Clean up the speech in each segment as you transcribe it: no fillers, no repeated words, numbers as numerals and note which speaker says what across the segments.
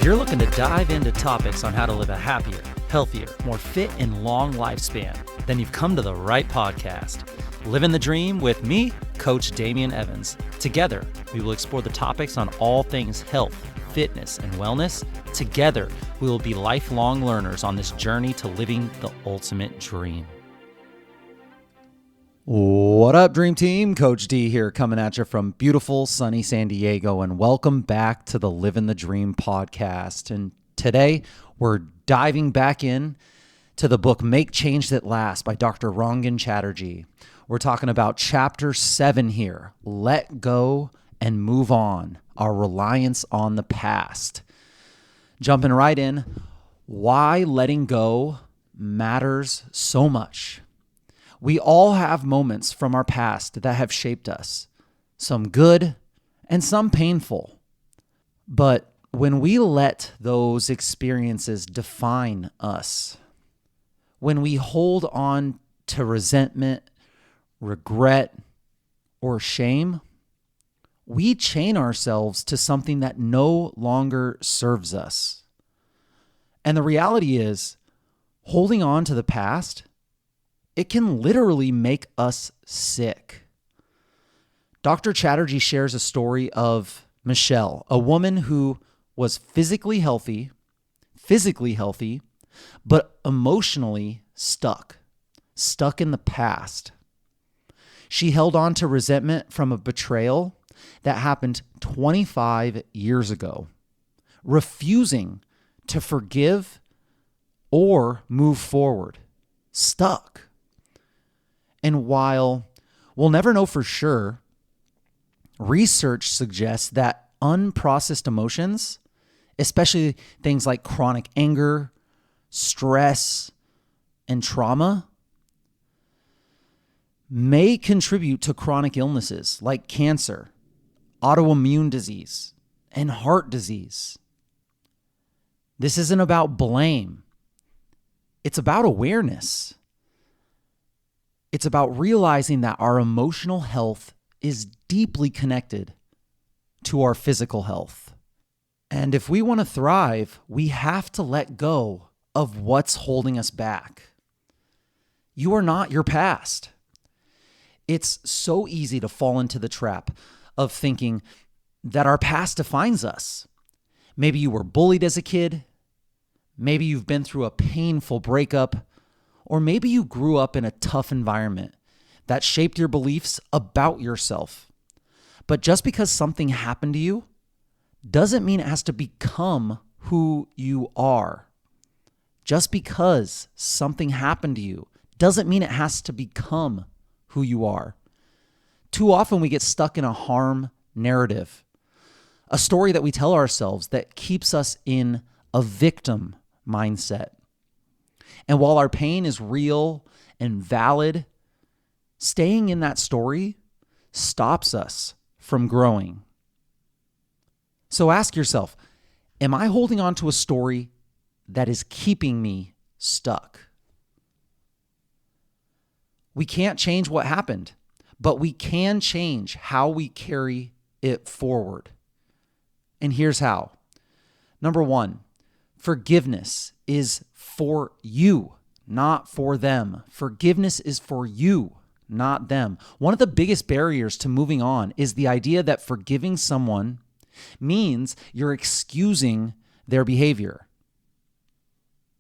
Speaker 1: you're looking to dive into topics on how to live a happier, healthier, more fit, and long lifespan, then you've come to the right podcast. Livin the Dream with me, Coach Damian Evans. Together, we will explore the topics on all things health, fitness, and wellness. Together, we will be lifelong learners on this journey to living the ultimate dream.
Speaker 2: What up, Dream Team? Coach D here, coming at you from beautiful, sunny San Diego, and welcome back to the Livin the Dream podcast. And today, we're diving back in to the book Make Change That Lasts by Dr. Rangan Chatterjee. We're talking about Chapter 7 here, Let Go and Move On, Our Reliance on the Past. Jumping right in, why letting go matters so much. We all have moments from our past that have shaped us, some good and some painful. But when we let those experiences define us, when we hold on to resentment, regret, or shame, we chain ourselves to something that no longer serves us. And the reality is, holding on to the past, it can literally make us sick. Dr. Chatterjee shares a story of Michelle, a woman who was physically healthy, but emotionally stuck in the past. She held on to resentment from a betrayal that happened 25 years ago, refusing to forgive or move forward, stuck. And while we'll never know for sure, research suggests that unprocessed emotions, especially things like chronic anger, stress, and trauma, may contribute to chronic illnesses like cancer, autoimmune disease, and heart disease. This isn't about blame. It's about awareness. It's about realizing that our emotional health is deeply connected to our physical health. And if we want to thrive, we have to let go of what's holding us back. You are not your past. It's so easy to fall into the trap of thinking that our past defines us. Maybe you were bullied as a kid. Maybe you've been through a painful breakup. Or maybe you grew up in a tough environment that shaped your beliefs about yourself. But just because something happened to you doesn't mean it has to become who you are. Just because something happened to you doesn't mean it has to become who you are. Too often we get stuck in a harm narrative, a story that we tell ourselves that keeps us in a victim mindset. And while our pain is real and valid, staying in that story stops us from growing. So ask yourself, am I holding on to a story that is keeping me stuck? We can't change what happened, but we can change how we carry it forward. And here's how. Number one, forgiveness is for you, not for them. Forgiveness is for you, not them. One of the biggest barriers to moving on is the idea that forgiving someone means you're excusing their behavior.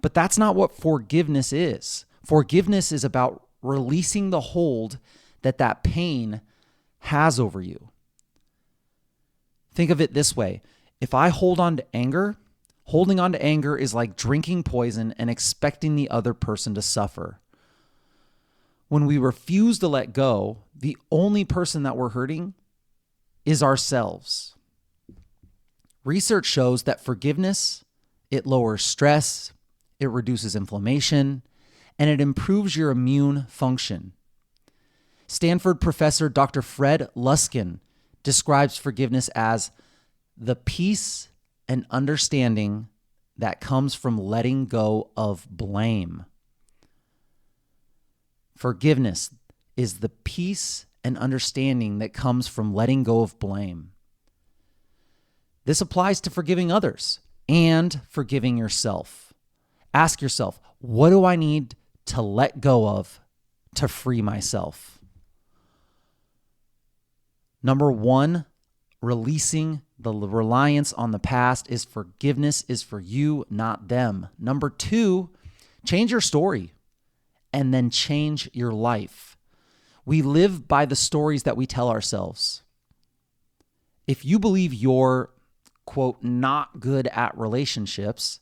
Speaker 2: But that's not what forgiveness is. Forgiveness is about releasing the hold that pain has over you. Think of it this way. If I hold on to anger, holding on to anger is like drinking poison and expecting the other person to suffer. When we refuse to let go, the only person that we're hurting is ourselves. Research shows that forgiveness, it lowers stress, it reduces inflammation, and it improves your immune function. Stanford professor Dr. Fred Luskin describes forgiveness as the peace and understanding that comes from letting go of blame. Forgiveness is the peace and understanding that comes from letting go of blame. This applies to forgiving others. and forgiving yourself. Ask yourself, what do I need to let go of to free myself? Number one, releasing the reliance on the past is forgiveness is for you, not them. Number two, change your story and then change your life. We live by the stories that we tell ourselves. If you believe you're, quote, not good at relationships,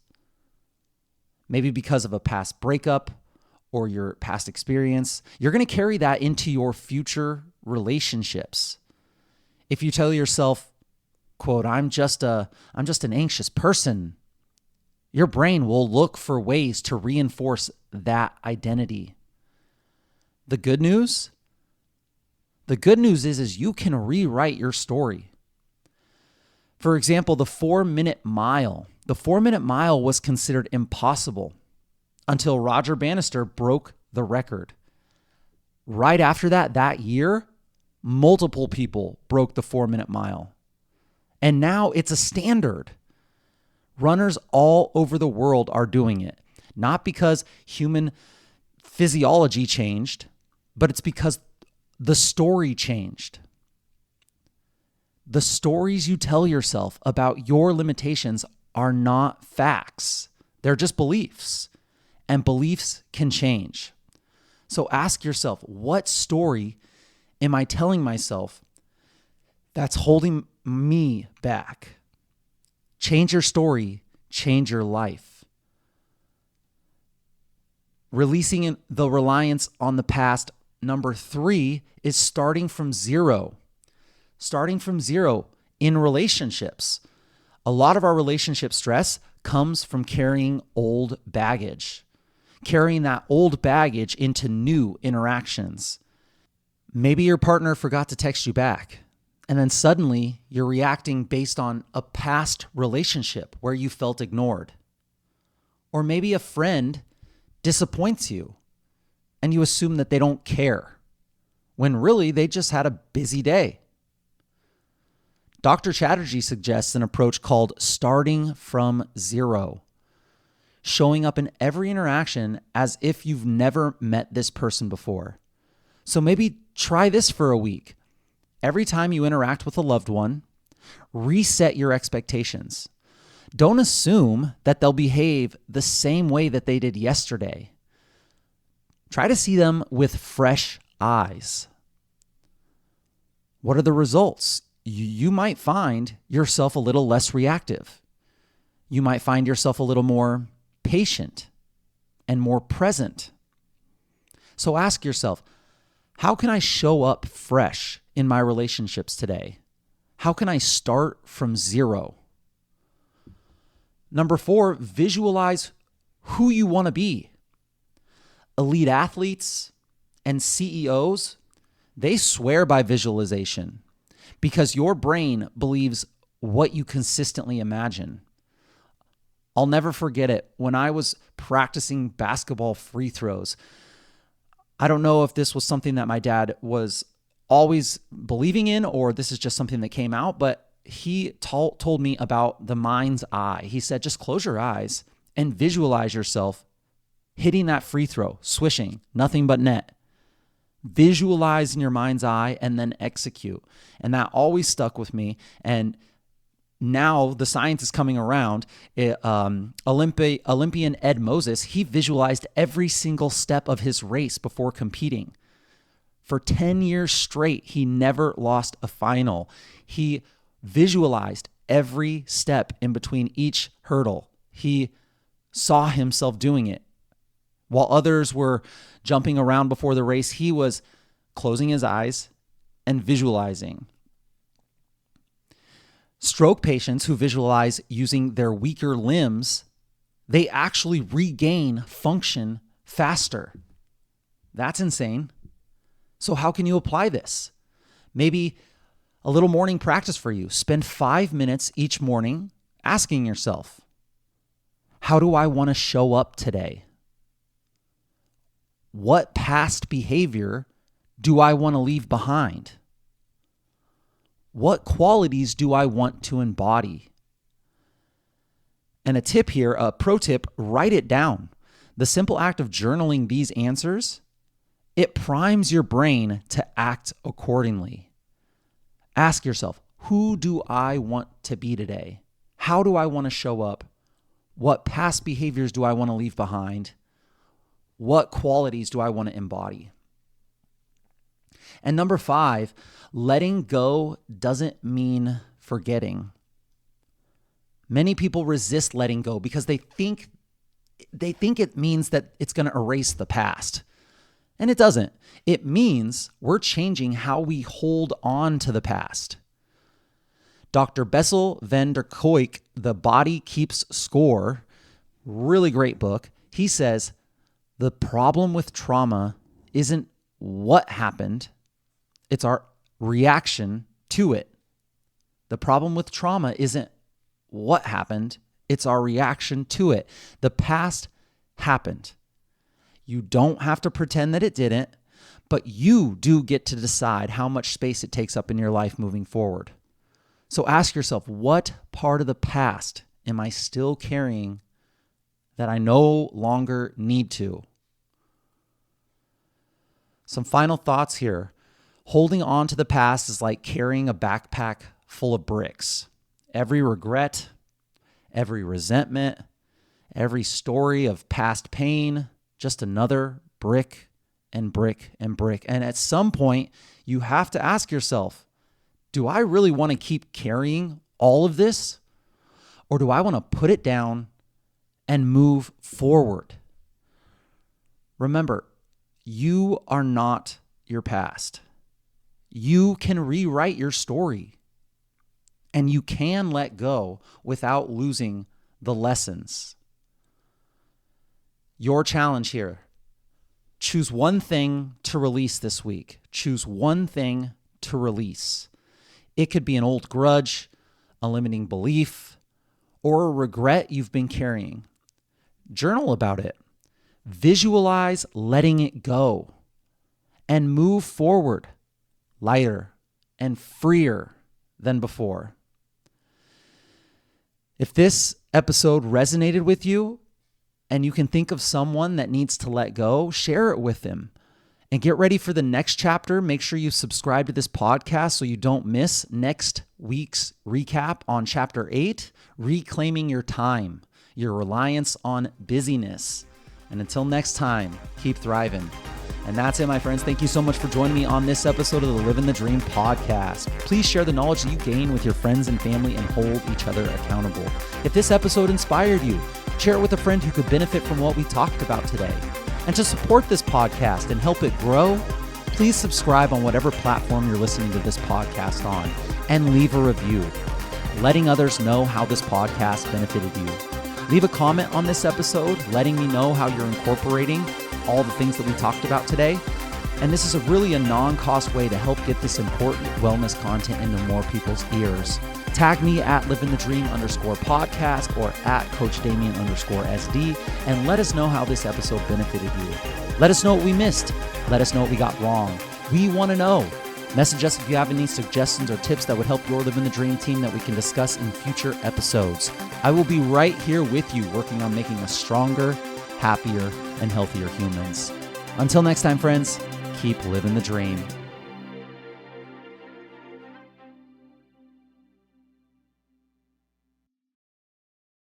Speaker 2: maybe because of a past breakup or your past experience, you're going to carry that into your future relationships. If you tell yourself, quote, I'm just an anxious person, your brain will look for ways to reinforce that identity. The good news is you can rewrite your story. For example, the 4-minute mile. The 4-minute mile was considered impossible until Roger Bannister broke the record. Right after that year, multiple people broke the 4-minute mile. And now it's a standard. Runners all over the world are doing it. Not because human physiology changed, but it's because the story changed. The stories you tell yourself about your limitations are not facts. They're just beliefs, and beliefs can change. So ask yourself, what story am I telling myself that's holding me back? Change your story, change your life. Releasing the reliance on the past. Number 3 is starting from zero. Starting from zero in relationships. A lot of our relationship stress comes from carrying old baggage, carrying that old baggage into new interactions. Maybe your partner forgot to text you back, and then suddenly you're reacting based on a past relationship where you felt ignored. Or maybe a friend disappoints you and you assume that they don't care, when really they just had a busy day. Dr. Chatterjee suggests an approach called starting from zero, showing up in every interaction as if you've never met this person before. So maybe try this for a week. Every time you interact with a loved one, reset your expectations. Don't assume that they'll behave the same way that they did yesterday. Try to see them with fresh eyes. What are the results? You might find yourself a little less reactive. You might find yourself a little more patient and more present. So ask yourself, how can I show up fresh in my relationships today? How can I start from zero? Number 4, visualize who you want to be. Elite athletes and CEOs, they swear by visualization because your brain believes what you consistently imagine. I'll never forget it. When I was practicing basketball free throws, I don't know if this was something that my dad was always believing in or this is just something that came out, but he told me about the mind's eye. He said, just close your eyes and visualize yourself hitting that free throw, swishing, nothing but net. Visualize in your mind's eye and then execute. And that always stuck with me. And now the science is coming around. Olympian Ed Moses, he visualized every single step of his race before competing. For 10 years straight, he never lost a final. He visualized every step in between each hurdle. He saw himself doing it. While others were jumping around before the race, he was closing his eyes and visualizing. Stroke patients who visualize using their weaker limbs, they actually regain function faster. That's insane. So how can you apply this? Maybe a little morning practice for you. Spend 5 minutes each morning asking yourself, how do I want to show up today? What past behavior do I want to leave behind? What qualities do I want to embody? And a tip here, a pro tip, write it down. The simple act of journaling these answers, it primes your brain to act accordingly. Ask yourself, who do I want to be today? How do I want to show up? What past behaviors do I want to leave behind? What qualities do I want to embody? And number 5, letting go doesn't mean forgetting. Many people resist letting go because they think it means that it's going to erase the past. And it doesn't. It means we're changing how we hold on to the past. Dr. Bessel van der Kolk, The Body Keeps Score, really great book. He says, the problem with trauma isn't what happened, it's our reaction to it. The problem with trauma isn't what happened, it's our reaction to it. The past happened. You don't have to pretend that it didn't, but you do get to decide how much space it takes up in your life moving forward. So ask yourself, what part of the past am I still carrying that I no longer need to? Some final thoughts here. Holding on to the past is like carrying a backpack full of bricks. Every regret, every resentment, every story of past pain, just another brick and brick and brick. And at some point, you have to ask yourself, do I really want to keep carrying all of this? Or do I want to put it down and move forward? Remember, you are not your past. You can rewrite your story. And you can let go without losing the lessons. Your challenge here. Choose one thing to release this week. Choose one thing to release. It could be an old grudge, a limiting belief, or a regret you've been carrying. Journal about it. Visualize letting it go. And move forward lighter and freer than before. If this episode resonated with you and you can think of someone that needs to let go, share it with them. And get ready for the next chapter. Make sure you subscribe to this podcast so you don't miss next week's recap on Chapter 8, Reclaiming Your Time, Your Reliance on Busyness. And until next time, keep thriving. And that's it, my friends. Thank you so much for joining me on this episode of the Livin the Dream podcast. Please share the knowledge that you gain with your friends and family and hold each other accountable. If this episode inspired you, share it with a friend who could benefit from what we talked about today. And to support this podcast and help it grow, please subscribe on whatever platform you're listening to this podcast on and leave a review, letting others know how this podcast benefited you. Leave a comment on this episode, letting me know how you're incorporating all the things that we talked about today. And this is really a non-cost way to help get this important wellness content into more people's ears. Tag me at livingthedream_podcast or at coachdamian_SD and let us know how this episode benefited you. Let us know what we missed. Let us know what we got wrong. We want to know. Message us if you have any suggestions or tips that would help your Livin the Dream team that we can discuss in future episodes. I will be right here with you working on making us stronger, happier, and healthier humans. Until next time, friends, keep living the dream.